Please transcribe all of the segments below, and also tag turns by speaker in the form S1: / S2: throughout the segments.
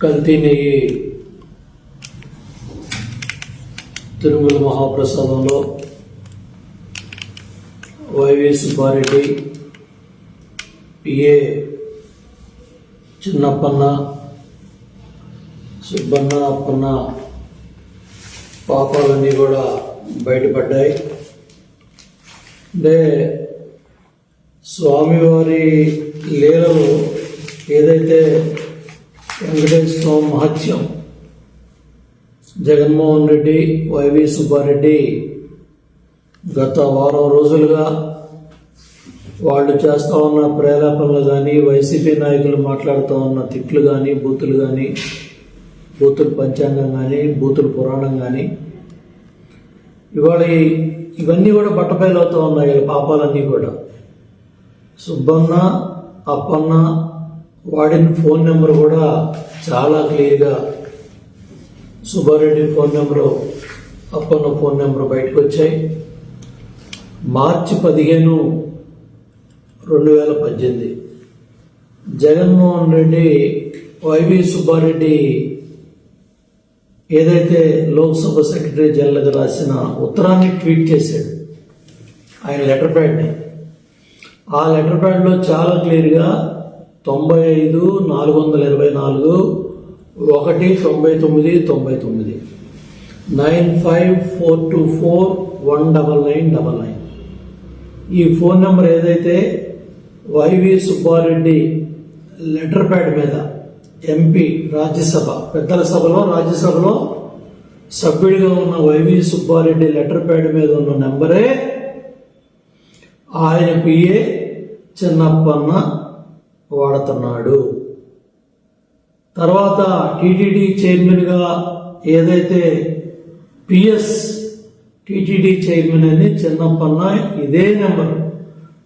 S1: కల్తీ నెయ్యి Tirumala మహాప్రసాదంలో YV Subbareddy, PA Chinnappanna, Subbanna, Appanna పాపాలన్నీ కూడా బయటపడ్డాయి. అంటే స్వామివారి లీలలు ఏదైతే వెంకటేశ్వర స్వామి మహత్యం, జగన్మోహన్ రెడ్డి, వైవి సుబ్బారెడ్డి గత వారం రోజులుగా వాళ్ళు చేస్తూ ఉన్న ప్రేరేపణలు కానీ, వైసీపీ నాయకులు మాట్లాడుతూ ఉన్న తిట్లు కానీ, బూతులు కానీ, బూతుల పంచాంగం కానీ, బూతుల పురాణం కానీ, ఇవాళ ఇవన్నీ కూడా బట్టబయలవుతూ ఉన్నాయి. వీళ్ళ పాపాలన్నీ కూడా సుబ్బన్న, అప్పన్న వాడిన ఫోన్ నెంబర్ కూడా చాలా క్లియర్గా Subbareddy phone number, Appanna phone number బయటకు వచ్చాయి. మార్చి 15, 2018 జగన్మోహన్ రెడ్డి వైవి సుబ్బారెడ్డి ఏదైతే లోక్సభ సెక్రటరీ జనరల్గా రాసిన ఉత్తరాన్ని ట్వీట్ చేశాడు, ఆయన లెటర్ ప్యాడ్ని. ఆ లెటర్ ప్యాడ్లో చాలా క్లియర్గా 95-424 19999 9542419999 ఈ ఫోన్ నెంబర్ ఏదైతే వైవి సుబ్బారెడ్డి లెటర్ ప్యాడ్ మీద ఎంపీ రాజ్యసభ పెద్దల సభలో రాజ్యసభలో సభ్యుడిగా ఉన్న వైవి సుబ్బారెడ్డి లెటర్ ప్యాడ్ మీద ఉన్న నెంబరే ఆయన పిఏ చిన్నప్పన్న వాడుతున్నాడు. తర్వాత టీటీడీ చైర్మన్గా ఏదైతే పిఎస్ టీటీడీ చైర్మన్ అని చిన్నప్పన్న ఇదే నెంబర్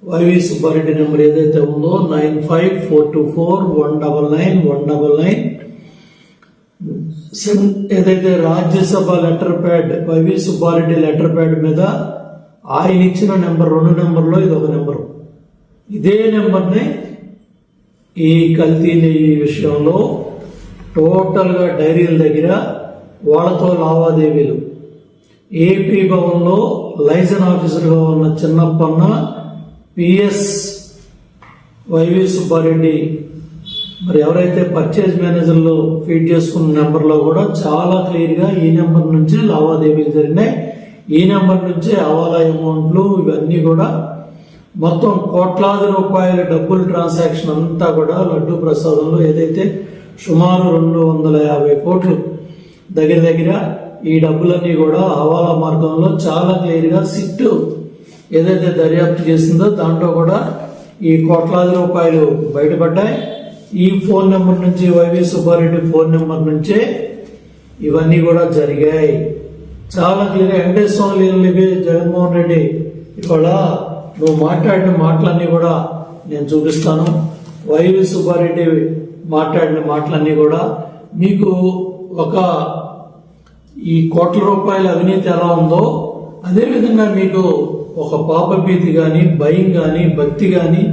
S1: వైవి సుబ్బారెడ్డి నెంబర్ ఏదైతే ఉందో 9542419999 ఏదైతే Rajya Sabha letter pad YV Subbareddy letter pad మీద ఆయన ఇచ్చిన నెంబర్ 2 నెంబర్లో ఇది ఒక నెంబరు. ఇదే నెంబర్ని ఈ కల్తీ నెయ్యి విషయంలో టోటల్గా డైరీల దగ్గర వాళ్ళతో లావాదేవీలు, ఏపీ భవన్లో లైసెన్స్ ఆఫీసర్గా ఉన్న చిన్నప్పన్న, పిఎస్ వైవి సుబ్బారెడ్డి మరి ఎవరైతే పర్చేజ్ మేనేజర్లు ఫీడ్ చేసుకున్న నెంబర్లో కూడా చాలా క్లియర్గా ఈ నెంబర్ నుంచే లావాదేవీలు జరిగినాయి. ఈ నెంబర్ నుంచే హవాలా అమౌంట్లు ఇవన్నీ కూడా మొత్తం కోట్లాది రూపాయల డబ్బుల ట్రాన్సాక్షన్ అంతా కూడా లడ్డూ ప్రసాదంలో ఏదైతే సుమారు 250 కోట్లు దగ్గర ఈ డబ్బులన్నీ కూడా హవాలా మార్గంలో చాలా క్లియర్గా సిట్ ఏదైతే దర్యాప్తు చేసిందో దాంట్లో కూడా ఈ కోట్లాది రూపాయలు బయటపడ్డాయి. ఈ ఫోన్ నెంబర్ నుంచి వైవి సుబ్బారెడ్డి ఫోన్ నెంబర్ నుంచే ఇవన్నీ కూడా జరిగాయి. చాలా క్లియర్గా వెంకటేశ్వర లీలలు జగన్మోహన్ రెడ్డి ఇవాళ నువ్వు మాట్లాడిన మాటలన్నీ కూడా నేను చూపిస్తాను. వైవి సుబ్బారెడ్డి మాట్లాడిన మాటలన్నీ కూడా మీకు ఒక ఈ కోట్ల రూపాయల అవినీతి ఎలా ఉందో అదేవిధంగా మీకు ఒక పాపభీతి కానీ, భయం కానీ, భక్తి కానీ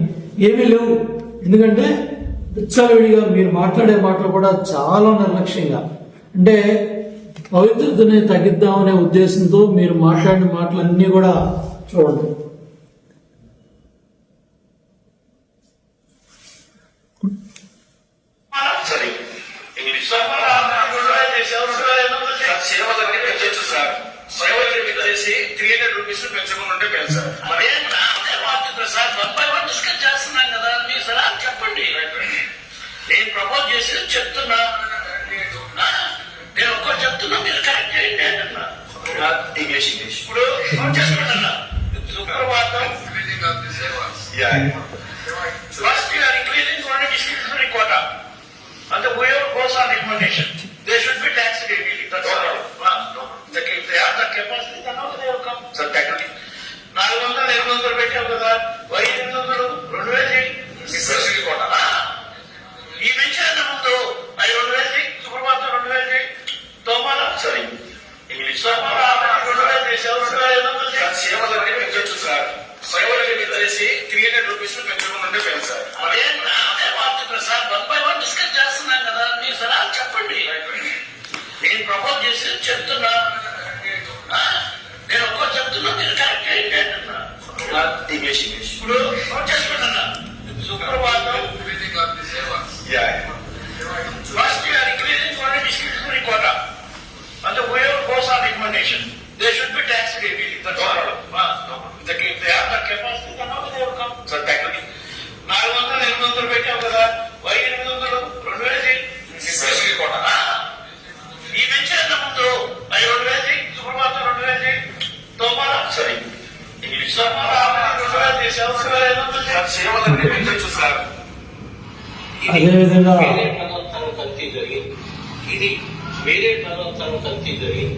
S1: ఏమీ లేవు. ఎందుకంటే విచ్చలవిడిగా మీరు మాట్లాడే మాటలు కూడా చాలా నిర్లక్ష్యంగా, అంటే పవిత్రతని తగ్గిద్దామనే ఉద్దేశంతో మీరు మాట్లాడిన మాటలన్నీ కూడా చూడండి.
S2: చెప్పండి, నేను ప్రపోజ్ చేసి చెప్తున్నా, నేను ఒక్కటి చెప్తున్నా, మీరు కరెక్ట్ చేయండి అంటున్నా. ఇంగ్లీష్ ఇప్పుడు చేసుకుంటున్నా. సుప్రభాతం first you are increasing only discretionary quota and the whoever goes on recommendation they should be taxed immediately. That's all. If they have the capacity then also they will come. So technically 400 పెట్టావు కదా, 500 2000 quota ఈ mention ముందు 2000 సుప్రభాతం 2000 తోమాల sorry English 2000 సేవలు పెంచొచ్చు sir. సేవలు చేసి 300 rupees పెంచకుండా పెంచారు. అదే సార్ 1 by 1 డిస్కస్ చేస్తున్నాం కదా, మీరు సలహా చెప్పండి. ఇంగ్లీష్ ఇప్పుడు చేసుకుంటున్నా సుప్రభాతం first you are increasing for discretionary quota and whoever goes on recommendation they should be taxed heavily. That's all. If they have the capacity, then how they will come? So technically 400-800 పెట్టావు కదా, why 800 2000 కోట ఈ మెచ్చిన ముందు 2000 సుప్రభాతం 2000 తోమారా సరే English చూస్తారు.
S1: అదేవిధంగా
S3: వేరే పదార్థాలు కల్తీ జరిగింది, ఇది వేరే పదార్థాలు కల్తీ జరిగింది,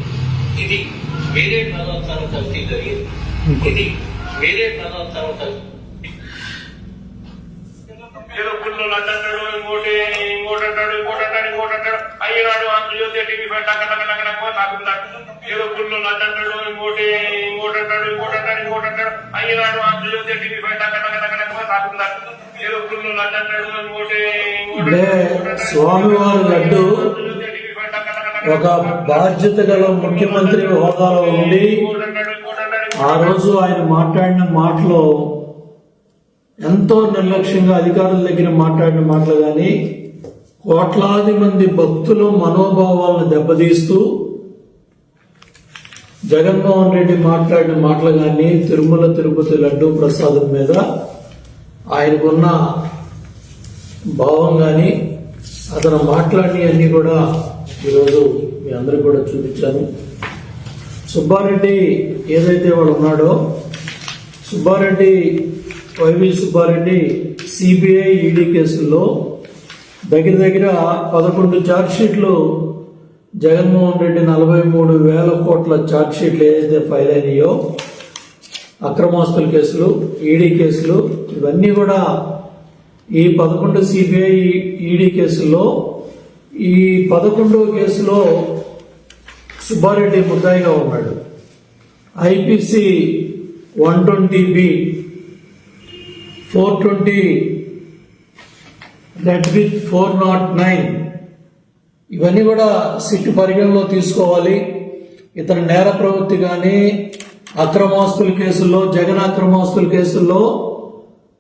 S3: ఇది వేరే పదార్థాలు కల్తీ జరిగింది, ఇది వేరే పదార్థాలు కల్తీ.
S2: ఏదో పుల్లు అంటాడు, ఇంకోటి అంటాడు అయ్యనాడు ఆంధ్రజ్యోతి టీవీ నాకు ఏదో పుల్లు అంటాడు, ఇంకోటి అంటాడు అయ్యనాడు ఆంధ్రజ్యోతి టీవీ నాకు ఏదో పుల్లు అంటాడు, ఇంకోటి
S1: అంటే స్వామివారి లడ్డు ఒక బాధ్యత గల ముఖ్యమంత్రి హోదాలో ఉండి ఆ రోజు ఆయన మాట్లాడిన మాటలో ఎంతో నిర్లక్ష్యంగా అధికారుల దగ్గర మాట్లాడిన మాటలు కానీ కోట్లాది మంది భక్తుల మనోభావాలను దెబ్బతీస్తూ జగన్మోహన్ రెడ్డి మాట్లాడిన మాటలు కానీ తిరుమల తిరుపతి లడ్డూ ప్రసాదం మీద ఆయనకున్న భావం కానీ అతను మాట్లాడినవన్నీ కూడా ఈరోజు మీ అందరికి కూడా చూపించాను. సుబ్బారెడ్డి ఏదైతే వాడు ఉన్నాడో, సుబ్బారెడ్డి వైవి సుబ్బారెడ్డి సిబిఐ ఈడీ కేసుల్లో దగ్గర 11 ఛార్జ్షీట్లు జగన్మోహన్ రెడ్డి 43,000 కోట్ల ఛార్జ్షీట్లు ఏదైతే ఫైల్ అయినాయో అక్రమాస్తుల కేసులు, ఈడీ కేసులు, ఇవన్నీ కూడా ఈ 11 సిబిఐ ఈడీ కేసుల్లో ఈ 11వ కేసులో సుబ్బారెడ్డి ముద్దాయిగా ఉన్నాడు. ఐపీసీ 120B 420 రెడ్ విత్ 409 ఇవన్నీ కూడా సిట్ పరిగణలో తీసుకోవాలి. ఇతని నేర ప్రవృత్తి కానీ అక్రమాస్తుల కేసుల్లో, జగన్ అక్రమాస్తుల కేసుల్లో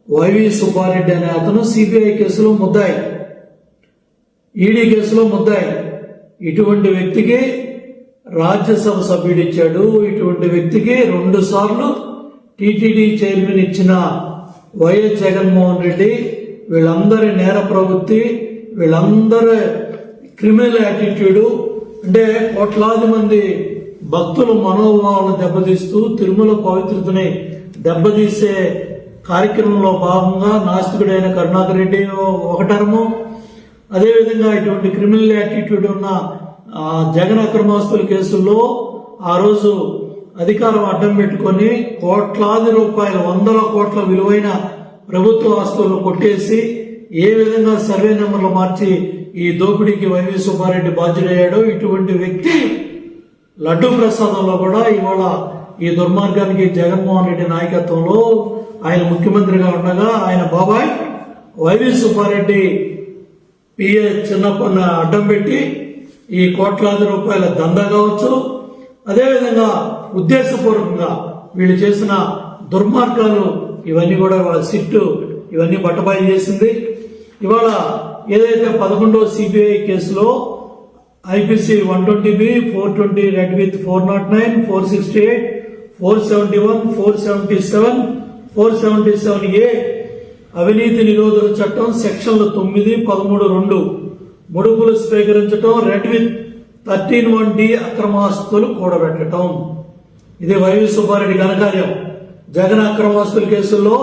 S1: వైవి సుబ్బారెడ్డి అనే అతను సిబిఐ కేసులో ముద్దాయి, ఈడీ కేసులో ముద్దాయి. ఇటువంటి వ్యక్తికి రాజ్యసభ సభ్యుడు ఇచ్చాడు. ఇటువంటి వ్యక్తికి 2 సార్లు టీటీడీ చైర్మన్ ఇచ్చిన వైఎస్ జగన్మోహన్ రెడ్డి వీళ్ళందరి నేర ప్రవృత్తి, వీళ్ళందరి క్రిమినల్ యాటిట్యూడ్ అంటే కోట్లాది మంది భక్తుల మనోభావాలను దెబ్బతీస్తూ తిరుమల పవిత్రతని దెబ్బతీసే కార్యక్రమంలో భాగంగా నాస్తికుడైన కరుణాకర్ రెడ్డి ఒక టర్ము, అదేవిధంగా ఇటువంటి క్రిమినల్ యాటిట్యూడ్ ఉన్న జగన్ అక్రమాస్తుల కేసుల్లో ఆ రోజు అధికారం అడ్డం పెట్టుకొని కోట్లాది రూపాయలు, 100 కోట్ల విలువైన ప్రభుత్వ ఆస్తులను కొట్టేసి ఏ విధంగా సర్వే నెంబర్లు మార్చి ఈ దోపిడీకి వైవి సుబ్బారెడ్డి బాధ్యుడయ్యాడో ఇటువంటి వ్యక్తి లడ్డూ ప్రసాదంలో కూడా ఇవాళ ఈ దుర్మార్గానికి జగన్మోహన్ రెడ్డి నాయకత్వంలో ఆయన ముఖ్యమంత్రిగా ఉండగా ఆయన బాబాయ్ వైవి సుబ్బారెడ్డి పిఏ చిన్నప్పన్న అడ్డం పెట్టి ఈ కోట్లాది రూపాయల దందా కావచ్చు, అదేవిధంగా ఉద్దేశపూర్వకంగా వీళ్ళు చేసిన దుర్మార్గాలు ఇవన్నీ కూడా వాళ్ళ సిట్టు ఇవన్నీ బట్టబయలు చేసింది. ఇవాళ ఏదైతే 11వ సిబిఐ కేసులో IPC 120B 420 red with 409 468 471 477 477A అవినీతి నిరోధక చట్టం సెక్షన్లు 9, 13, 2 ముడుపులు స్వీకరించటం, రెడ్ విత్ 13(1)D అక్రమాస్తులు కూడబెట్టడం. ఇది వైవి సుబ్బారెడ్డి ఘనకార్యం. జగన్ అక్రమాస్తుల కేసుల్లో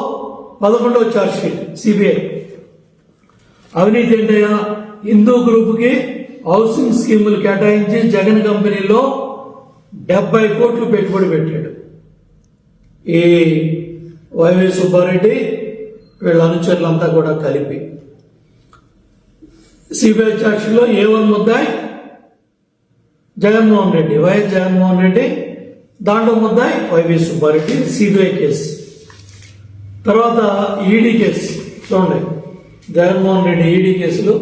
S1: 11వ ఛార్జ్షీట్ సిబిఐ. అవినీతి ఏంటయ్యా, హిందూ గ్రూపుకి హౌసింగ్ స్కీములు కేటాయించి జగన్ కంపెనీలో 70 కోట్లు పెట్టుబడి పెట్టాడు ఈ వైవి సుబ్బారెడ్డి వీళ్ళ అనుచరులంతా కూడా కలిపి. సిబిఐ ఛార్జ్షీట్లో A1 ముద్దాయి జగన్మోహన్ రెడ్డి, వైఎస్ జగన్మోహన్ రెడ్డి, దాంట్లో ముద్దాయి వైవి సుబ్బారెడ్డి సిబిఐ కేసు. తర్వాత ఈడీ కేసు చూడండి, జగన్మోహన్ రెడ్డి ఈడీ కేసులు.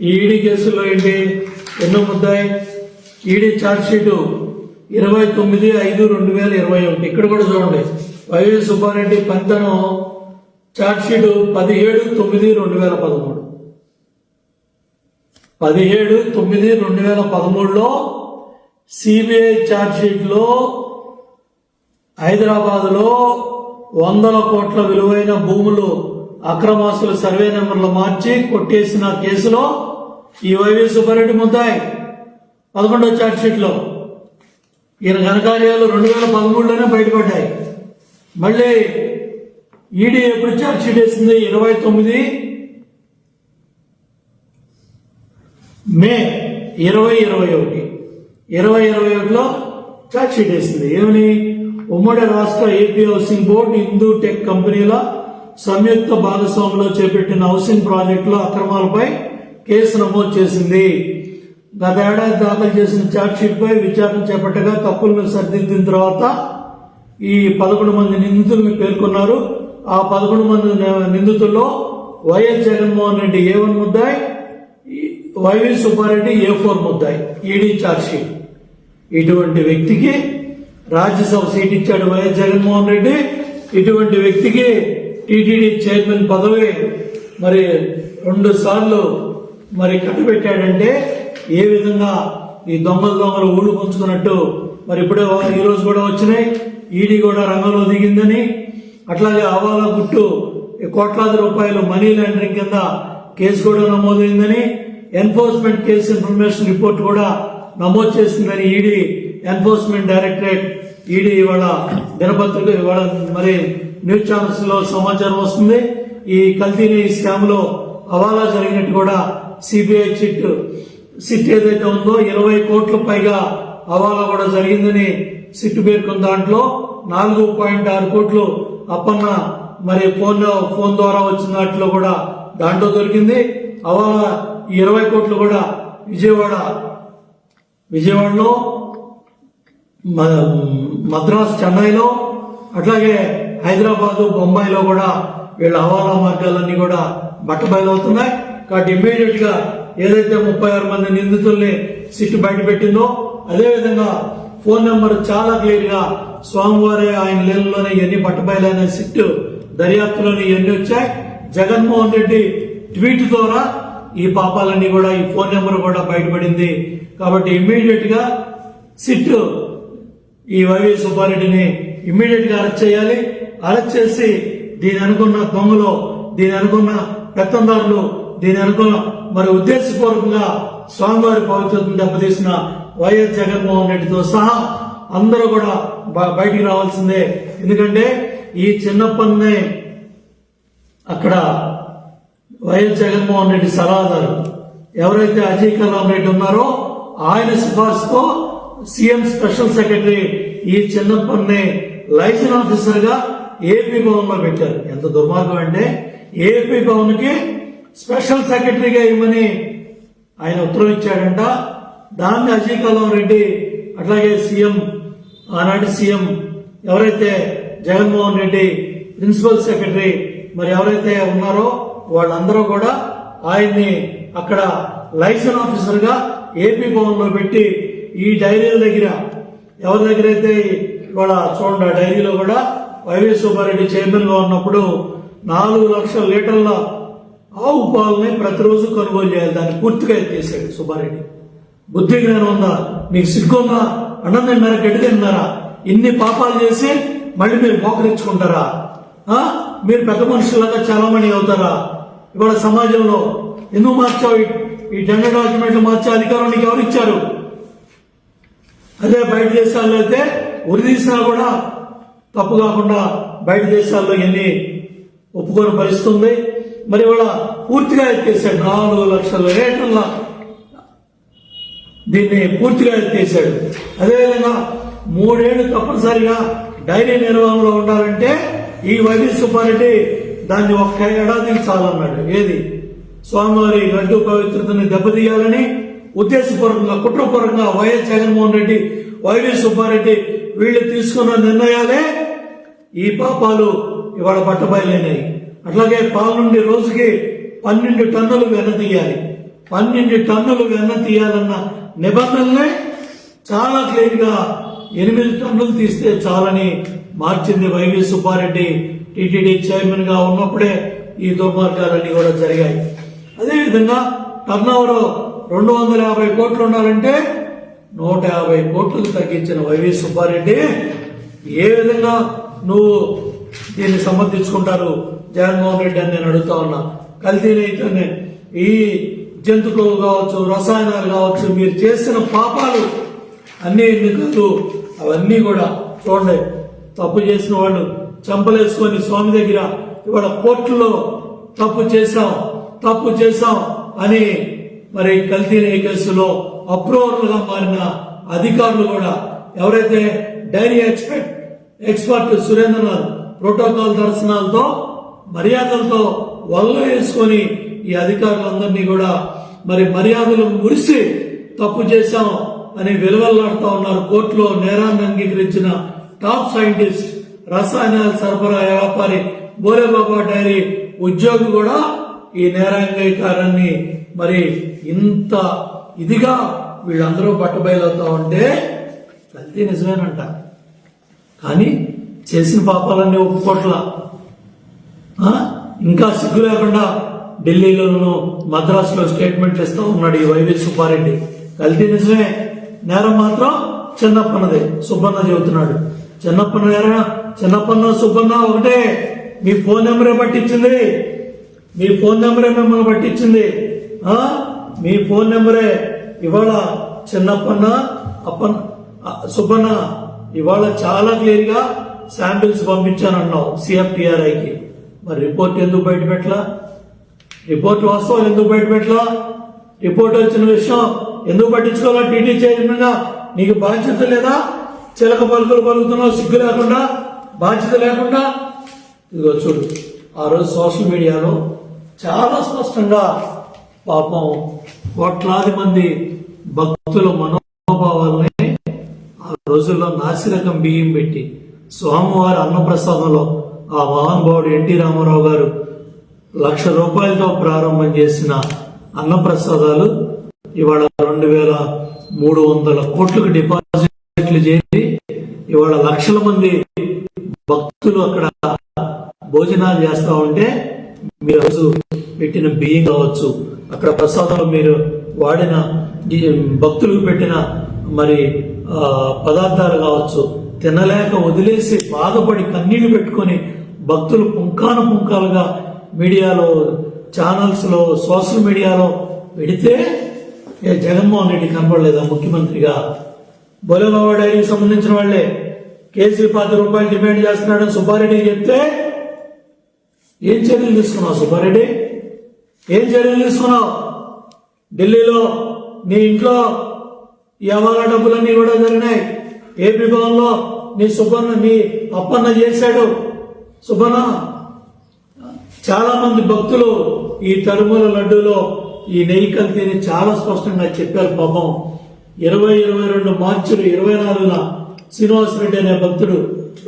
S1: ఈ ఈడీ కేసుల్లో ఏంటి, ఎన్నో ముద్దాయి ఈడీ ఛార్జ్షీటు 29/5/2021. ఇక్కడ కూడా చూడండి వైవి సుబ్బారెడ్డి పనితనం ఛార్జ్షీట్ 17/9/2013 17/9/2013లో సిబిఐ ఛార్జ్షీట్లో హైదరాబాద్లో 100 కోట్ల విలువైన భూములు అక్రమాస్తుల సర్వే నెంబర్లు మార్చి కొట్టేసిన కేసులో ఈ వైవి సుబ్బారెడ్డి ముద్దాయి 11వ ఛార్జ్షీట్లో. ఈయన ఘనకార్యాలు 2013లోనే బయటపడ్డాయి. మళ్ళీ ఈడీ ఎప్పుడు ఛార్జ్షీట్ వేసింది? 29 మే 2021లో ఛార్జ్షీట్ వేసింది. ఏమని? ఉమ్మడి రాష్ట్ర AP housing board Hindu tech కంపెనీల సంయుక్త భాగస్వామ్యంలో చేపట్టిన హౌసింగ్ ప్రాజెక్టుల అక్రమాలపై కేసు నమోదు చేసింది. గత ఏడాది దాఖలు చేసిన ఛార్జ్షీట్ పై విచారణ చేపట్టగా తప్పులను సరిదిద్దిన తర్వాత ఈ 11 మంది నిందితులను పేర్కొన్నారు. ఆ 11 మంది నిందితుల్లో వైఎస్ జగన్మోహన్ రెడ్డి A1 ముద్దాయి, వైవి సుబ్బారెడ్డి A4 ముద్దాయి. ED charge sheet. ఇటువంటి వ్యక్తికి రాజ్యసభ సీట్ ఇచ్చాడు వైఎస్ జగన్మోహన్ రెడ్డి. ఇటువంటి వ్యక్తికి టీటీడీ చైర్మన్ పదవి మరి 2 సార్లు మరి కట్టబెట్టాడంటే ఏ విధంగా ఈ దొంగలు ఊళ్ళు పంచుకున్నట్టు మరి ఇప్పుడే ఈ రోజు కూడా వచ్చినాయి. ఈడీ కూడా రంగంలో దిగిందని, అట్లాగే హవాలా గుట్టు కోట్లాది రూపాయలు మనీ లాండరింగ్ కింద కేసు కూడా నమోదైందని, ఎన్ఫోర్స్మెంట్ కేసు ఇన్ఫర్మేషన్ రిపోర్ట్ కూడా నమోదు చేసిందని ఈడీ ఎన్ఫోర్స్మెంట్ డైరెక్టరేట్ ఈడీ ఇవాళ దినపత్రిక ఇవాళ మరి న్యూస్ ఛానల్స్ లో సమాచారం వస్తుంది. ఈ కల్తీని స్కామ్ లో హవాలా జరిగినట్టు కూడా సిబిఐ సిట్ ఏదైతే ఉందో 20 కోట్ల పైగా హవాలా కూడా జరిగిందని సిట్ పేర్కొన్న దాంట్లో 4.6 కోట్లు అప్పన్న మరి ఫోన్ ద్వారా వచ్చిన దాంట్లో కూడా దాంట్లో దొరికింది. హవాలా 20 కోట్లు కూడా విజయవాడలో, మద్రాసు, చెన్నైలో, అట్లాగే హైదరాబాదు, బొంబాయిలో కూడా వీళ్ళ హవాలా మార్గాలన్నీ కూడా బట్టబయలవుతున్నాయి. కాబట్టి ఇమ్మీడియట్ గా ఏదైతే 36 మంది నిందితుల్ని సిట్ బయట పెట్టిందో అదేవిధంగా ఫోన్ నెంబర్ చాలా క్లియర్ గా స్వామివారి ఆయన లేనులోనే ఇవన్నీ బట్టబయలైన సిట్ దర్యాప్తులోని ఇవన్నీ వచ్చాయి. జగన్మోహన్ రెడ్డి ట్వీట్ ద్వారా ఈ పాపాలన్నీ కూడా ఈ ఫోన్ నెంబర్ కూడా బయటపడింది. కాబట్టి ఇమ్మీడియట్ గా సిట్ ఈ వైవి సుబ్బారెడ్డిని ఇమ్మీడియట్ గా అరెస్ట్ చేయాలి. అరెస్ట్ చేసి దీని అనుకున్న దొంగలు, దీని అనుకున్న పెత్తందారులు, దీని అనుకున్న మరి ఉద్దేశపూర్వకంగా స్వామివారి పవిత్రతను దెబ్బతీసిన వైఎస్ జగన్మోహన్ రెడ్డితో సహా అందరూ కూడా బయటికి రావాల్సిందే. ఎందుకంటే ఈ చిన్నప్పనే అక్కడ వైఎస్ జగన్మోహన్ రెడ్డి సలహాదారు ఎవరైతే అజయ్ కలాం రెడ్డి ఉన్నారో ఆయన సిఫార్సుతో సీఎం స్పెషల్ సెక్రటరీ ఈ చిన్నప్పని లైసెన్స్ ఆఫీసర్ గా ఏపీ భవన్ లో పెట్టారు. ఎంత దుర్మార్గం అంటే ఏపీ భవన్ కి స్పెషల్ సెక్రటరీగా ఇవ్వమని ఆయన ఉత్తర్వు ఇచ్చాడంట. దాన్ని అజయ్ కలాం రెడ్డి అట్లాగే ఆనాటి సీఎం ఎవరైతే జగన్మోహన్ రెడ్డి ప్రిన్సిపల్ సెక్రటరీ మరి ఎవరైతే ఉన్నారో వాళ్ళందరూ కూడా ఆయన్ని అక్కడ లైసెన్స్ ఆఫీసర్ గా ఏపీ భవన్ లో పెట్టి ఈ డైరీల దగ్గర ఎవరి దగ్గర అయితే ఇవాళ చూడండి ఆ డైరీలో కూడా వైవి సుబ్బారెడ్డి చైర్మన్ గా ఉన్నప్పుడు 4 లక్షల లీటర్ల ఆవు పాలని ప్రతిరోజు కొనుగోలు చేయాలి. దాన్ని పూర్తిగా ఎత్తేసాడు సుబ్బారెడ్డి. బుద్ధి జ్ఞానం ఉందా? మీకు సిగ్గుందా? అన్నం తిన్నారా? గడ్డి తిన్నారా? ఇన్ని పాపాలు చేసి మళ్ళీ మీరు మోకరించుకుంటారా? మీరు పెద్ద మనుషులాగా చాలా మంది అవుతారా? ఇవాళ సమాజంలో ఎందుకు మార్చావు? ఈ టెండర్ డాక్యుమెంట్లు మార్చే అధికారం నీకు ఎవరు ఇచ్చారు? అదే బయట దేశాల్లో అయితే ఉరి తీసినా కూడా తప్పు కాకుండా బయట దేశాల్లో ఎన్ని ఒప్పుకొని పరిస్థితుంది. మరి ఇవాళ పూర్తిగా ఎత్తేసాడు. 4 లక్షల లీటర్ల దీన్ని పూర్తిగా ఎత్తేసాడు. అదేవిధంగా 3 ఏళ్లు తప్పనిసరిగా డైరీ నిర్వహణలో ఉండాలంటే ఈ వైవి సుబ్బారెడ్డి దాన్ని 1 ఏడాదికి చాలన్నాడు. ఏది? స్వామివారి గడ్డు పవిత్రతని దెబ్బతీయాలని ఉద్దేశపూర్వకంగా కుట్రపూర్వకంగా వైఎస్ జగన్మోహన్ రెడ్డి, వైవి సుబ్బారెడ్డి వీళ్ళు తీసుకున్న నిర్ణయాలే ఈ పాపాలు ఇవాళ బట్టబయలైనాయి. అట్లాగే పాల నుండి రోజుకి 12 టన్నులు వెన్న తీయాలి. 12 టన్నులు వెన్న తీయాలన్న నిబంధనలే చాలా క్లియర్ గా 8 టన్నులు తీస్తే చాలని మార్చింది వైవి సుబ్బారెడ్డి టీటీడీ చైర్మన్ గా ఉన్నప్పుడే ఈ దుర్మార్గాలన్నీ కూడా జరిగాయి. అదేవిధంగా టర్నోవర్ 250 కోట్లు ఉండాలంటే 150 కోట్లకు తగ్గించిన వైవి సుబ్బారెడ్డి ఏ విధంగా నువ్వు దీన్ని సమర్థించుకుంటారు జగన్మోహన్ రెడ్డి అని నేను అడుగుతా ఉన్నా. కల్తీనైతేనే ఈ జంతువులు కావచ్చు, రసాయనాలు కావచ్చు, మీరు చేసిన పాపాలు అన్ని ఎన్నికలు అవన్నీ కూడా చూడండి. తప్పు చేసిన వాళ్ళు చంపలేసుకొని స్వామి దగ్గర ఇవాళ కోర్టులో తప్పు చేశాం అని మరి కల్తీ కేసులో అప్రూవల్ గా మారిన అధికారులు కూడా ఎవరైతే డైరీ ఎక్స్పర్ట్ సురేంద్రనాథ్ ప్రోటోకాల్ దర్శనాలతో మర్యాదలతో వల్ల వేసుకొని ఈ అధికారులందరినీ కూడా మరి మర్యాదలు మురిసి తప్పు చేశాం అని వెలువెల్లాడుతూ ఉన్నారు. కోర్టులో నేరాన్ని అంగీకరించిన టాప్ సైంటిస్ట్, రసాయనాల సరఫరా వ్యాపారి బోలేబాబా డైరీ ఉద్యోగి కూడా ఈ నేరాంగీకారాన్ని మరి ఇంత ఇదిగా వీళ్ళందరూ బట్టబయలవుతా ఉంటే కల్తీ నిజమేనంట. కానీ చేసిన పాపాలన్నీ ఒప్పుకోట్లా. ఇంకా సిగ్గు లేకుండా ఢిల్లీలోనూ మద్రాసులో స్టేట్మెంట్లు ఇస్తా ఉన్నాడు ఈ వైవి సుబ్బారెడ్డి. కల్తీ నిజమే, నేరం మాత్రం చిన్నప్పన్నదే. సుబ్బన్న చెబుతున్నాడు చిన్నప్పన్న సుబ్బన్న ఒకటే. మీ ఫోన్ నెంబరే పట్టించింది, మీ ఫోన్ నెంబరే మిమ్మల్ని పట్టించింది. మీ ఫోన్ నెంబరే ఇవాళ చిన్నప్పన్న సుబ్బన్న ఇవాళ చాలా క్లియర్ గా శాంపిల్స్ పంపించానన్నావు సిఎఫ్టిఆర్ఐకి. మరి రిపోర్ట్ ఎందుకు బయటపెట్టలా? రిపోర్ట్ వాస్తవం ఎందుకు బయటపెట్టలా? రిపోర్ట్ వచ్చిన విషయం ఎందుకు పట్టించుకోవాలా? టీటీ చైర్మన్ గా నీకు బాధ్యత లేదా? చిలక పలుకులు పలుకుతున్నావు సిగ్గు లేకుండా, బాధ్యత లేకుండా. ఇదిగో చూడు, ఆ రోజు సోషల్ మీడియాలో చాలా స్పష్టంగా పాపం కోట్లాది మంది భక్తుల మనోభావాలని ఆ రోజుల్లో నాసిరకం బియ్యం పెట్టి స్వామివారి అన్నప్రసాదంలో ఆ మహానుభావుడు ఎన్టీ రామారావు గారు 1,00,000 రూపాయలతో ప్రారంభం చేసిన అన్నప్రసాదాలు ఇవాళ 2,300 కోట్లకు డిపాజిట్లు చేసి ఇవాళ లక్షల మంది భక్తులు అక్కడ భోజనాలు చేస్తా ఉంటే మీరు రోజు పెట్టిన బియ్యం కావచ్చు, అక్కడ ప్రసాదాలు మీరు వాడిన భక్తులకు పెట్టిన మరి పదార్థాలు కావచ్చు తినలేక వదిలేసి బాధపడి కన్నీళ్లు పెట్టుకొని భక్తులు పుంకాలుగా మీడియాలో, ఛానల్స్ లో, సోషల్ మీడియాలో పెడితే జగన్మోహన్ రెడ్డి కనపడలేదా ముఖ్యమంత్రిగా? బోలేబాబా డైరీకి సంబంధించిన వాళ్లే కేజీ ₹10 డిమాండ్ చేస్తున్నాడని సుబ్బారెడ్డి చెప్తే ఏం చర్యలు తీసుకున్నావు సుబ్బారెడ్డి? ఏం చర్యలు తీసుకున్నావు? ఢిల్లీలో నీ ఇంట్లో ఈ అవాలా డబ్బులన్నీ కూడా జరిగినాయి. ఏపీ భవన్లో నీ అప్పన్న చేశాడు. సుబ్బన్న చాలా మంది భక్తులు ఈ తరుమల లడ్డూలో ఈ నెయ్యి కల్తీని చాలా స్పష్టంగా చెప్పారు. పాపం 2022 మార్చి 24న శ్రీనివాసరెడ్డి అనే భక్తుడు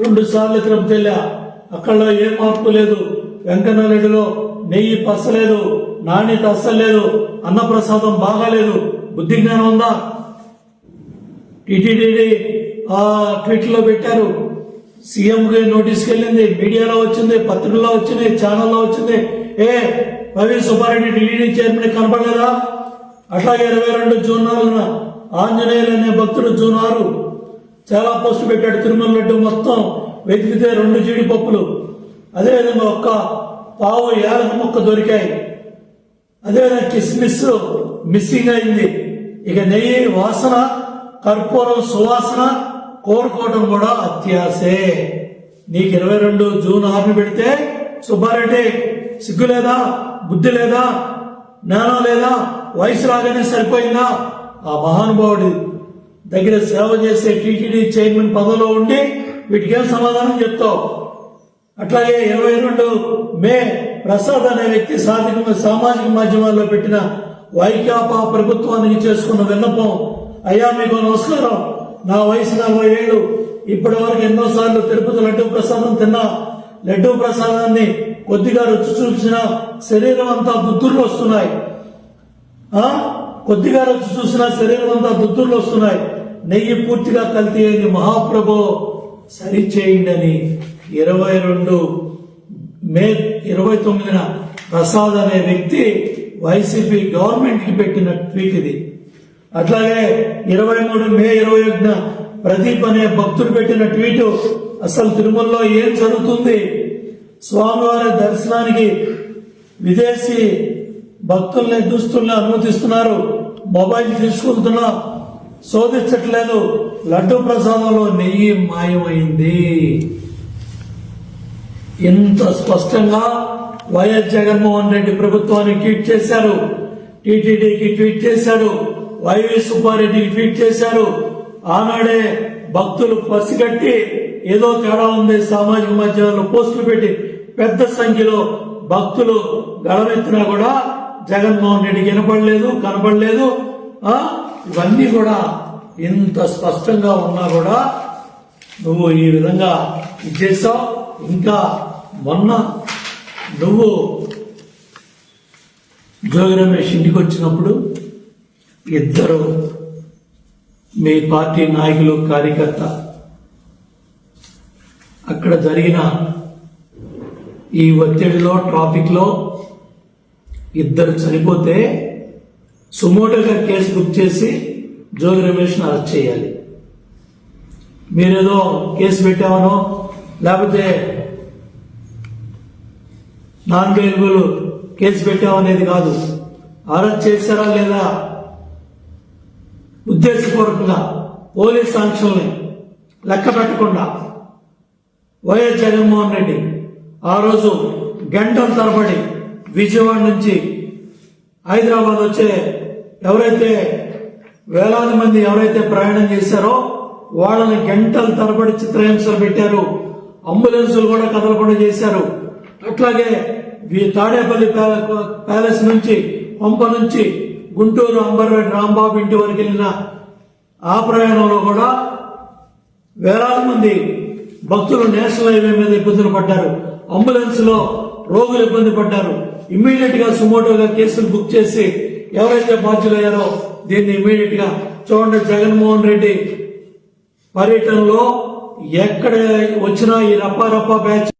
S1: 2 సార్లు తిరుపతి వెళ్ళా, అక్కడ ఏ మార్పు లేదు. వెంకన్నరెడ్డిలో నెయ్యి పసలేదు, నాణ్యత అస్సలేదు, అన్నప్రసాదం బాగాలేదు. బుద్ధి జ్ఞానం ఉందా? టీటీడీ ట్వీట్ లో పెట్టారు, సీఎం నోటీస్కి వెళ్ళింది, మీడియాలో వచ్చింది, పత్రికల్లో వచ్చింది, ఛానల్లో వచ్చింది. వైవి సుబ్బారెడ్డి టీటీడీ చైర్మన్ కనపడలేదా? అట్లాగే 22 జూన్ 4న ఆంజనేయులు అనే భక్తుడు జూన్ 6 చాలా పోస్టు పెట్టాడు. తిరుమల లడ్డు మొత్తం వెతికితే 2 జీడిపప్పులు, అదేవిధంగా 1 పావు యాలక మొక్క దొరికాయి. అదేవిధంగా కిస్మిస్ మిస్సింగ్ అయింది. ఇక నెయ్యి వాసన, కర్పూరం సువాసన కోరుకోవడం కూడా అత్యాసే. నీకు 22 జూన్ 6ని పెడితే సుబ్బారెడ్డి సిగ్గు లేదా, బుద్ధి లేదా, జ్ఞానం లేదా, వయసు రాగానే సరిపోయిందా? ఆ మహానుభావుడి దగ్గర సేవ చేసే టీటీడీ చైర్మన్ పదవిలో ఉండి వీటికేం సమాధానం చెప్తావు? అట్లాగే 22 మే ప్రసాద్ అనే వ్యక్తి సామాజిక మాధ్యమాల్లో పెట్టిన వైకాపా ప్రభుత్వానికి చేసుకున్న విన్నపం, అయ్యా మీకు నమస్కారం, నా వయసు 40 ఏళ్ళు, ఇప్పటి వరకు ఎన్నోసార్లు తిరుపతి లడ్డూ ప్రసాదం తిన్నా, లడ్డూ ప్రసాదాన్ని కొద్దిగా రుచి చూసిన శరీరం అంతా దుద్దుర్లు వస్తున్నాయి. కొద్దిగా రుచి చూసిన శరీరం అంతా దుద్దుర్లు వస్తున్నాయి. నెయ్యి పూర్తిగా కల్తీ అయింది మహాప్రభు సరిచేయండి అని 22 మే 29న ప్రసాద్ అనే వ్యక్తి వైసీపీ గవర్నమెంట్ కి పెట్టిన ట్వీట్ ఇది. అట్లాగే 23 మే 21న ప్రదీప్ అనే భక్తుడు పెట్టిన ట్వీట్, అసలు తిరుమలలో ఏం జరుగుతుంది, స్వామివారి దర్శనానికి విదేశీ భక్తుల్ని దుస్తుల్ని అనుమతిస్తున్నారు, మొబైల్ తీసుకుంటున్నా శోధించట్లేదు, లడ్డూ ప్రసాదంలో నెయ్యి మాయమైంది. ఎంత స్పష్టంగా వైఎస్ జగన్మోహన్ రెడ్డి ప్రభుత్వానికి ట్వీట్ చేశారు, టీటీడీకి ట్వీట్ చేశారు, వైవి సుబ్బారెడ్డికి ట్వీట్ చేశారు. ఆనాడే భక్తులు పసిగట్టి ఏదో తేడా ఉంది సామాజిక మాధ్యమాల్లో పోస్టులు పెట్టి పెద్ద సంఖ్యలో భక్తులు గళమెత్తినా కూడా జగన్మోహన్ రెడ్డికి వినపడలేదు, కనపడలేదు. ఇవన్నీ కూడా ఇంత స్పష్టంగా ఉన్నా కూడా నువ్వు ఈ విధంగా ఇచ్చేసావు. ఇంకా మొన్న నువ్వు జోగి రమేష్ ఇంటికి వచ్చినప్పుడు ఇద్దరు మీ పార్టీ నాయకులు కార్యకర్త అక్కడ జరిగిన ఈ ఒత్తిడిలో ట్రాఫిక్ లో ఇద్దరు చనిపోతే సుమోటోగా కేసు బుక్ చేసి జోగి రమేష్ ను అరెస్ట్ చేయాలి. మీరేదో కేసు పెట్టామనో లేకపోతే నాన్ బెయిలబుల్ కేసు పెట్టామనేది కాదు, అరెస్ట్ చేశారా లేదా ఉద్దేశపూర్వకంగా పోలీస్ సాంక్షల్ని లెక్క పెట్టకుండా వైఎస్ జగన్మోహన్ రెడ్డి ఆ రోజు గంటల తరబడి విజయవాడ నుంచి హైదరాబాద్ వచ్చే ఎవరైతే వేలాది మంది ఎవరైతే ప్రయాణం చేశారో వాళ్ళని గంటల తరబడి చిత్రహింసలు పెట్టారు, అంబులెన్సులు కూడా కదలకుండా చేశారు. అట్లాగే తాడేపల్లి ప్యాలెస్ నుంచి పంప నుంచి గుంటూరు అంబర్రెడ్డి రాంబాబు ఇంటి వరకు వెళ్ళిన ఆ ప్రయాణంలో కూడా వేలాది మంది భక్తులు నేషనల్ హైవే మీద ఇబ్బందులు పడ్డారు, అంబులెన్స్ లో రోగులు ఇబ్బంది పడ్డారు. ఇమ్మీడియట్ గా సుమోటోగా కేసులు బుక్ చేసి ఎవరైతే బాధ్యులయ్యారో దీన్ని ఇమ్మీడియట్ గా చూడండి. జగన్మోహన్ రెడ్డి పర్యటనలో ఎక్కడ వచ్చినా ఈ రప్పా బ్యాచ్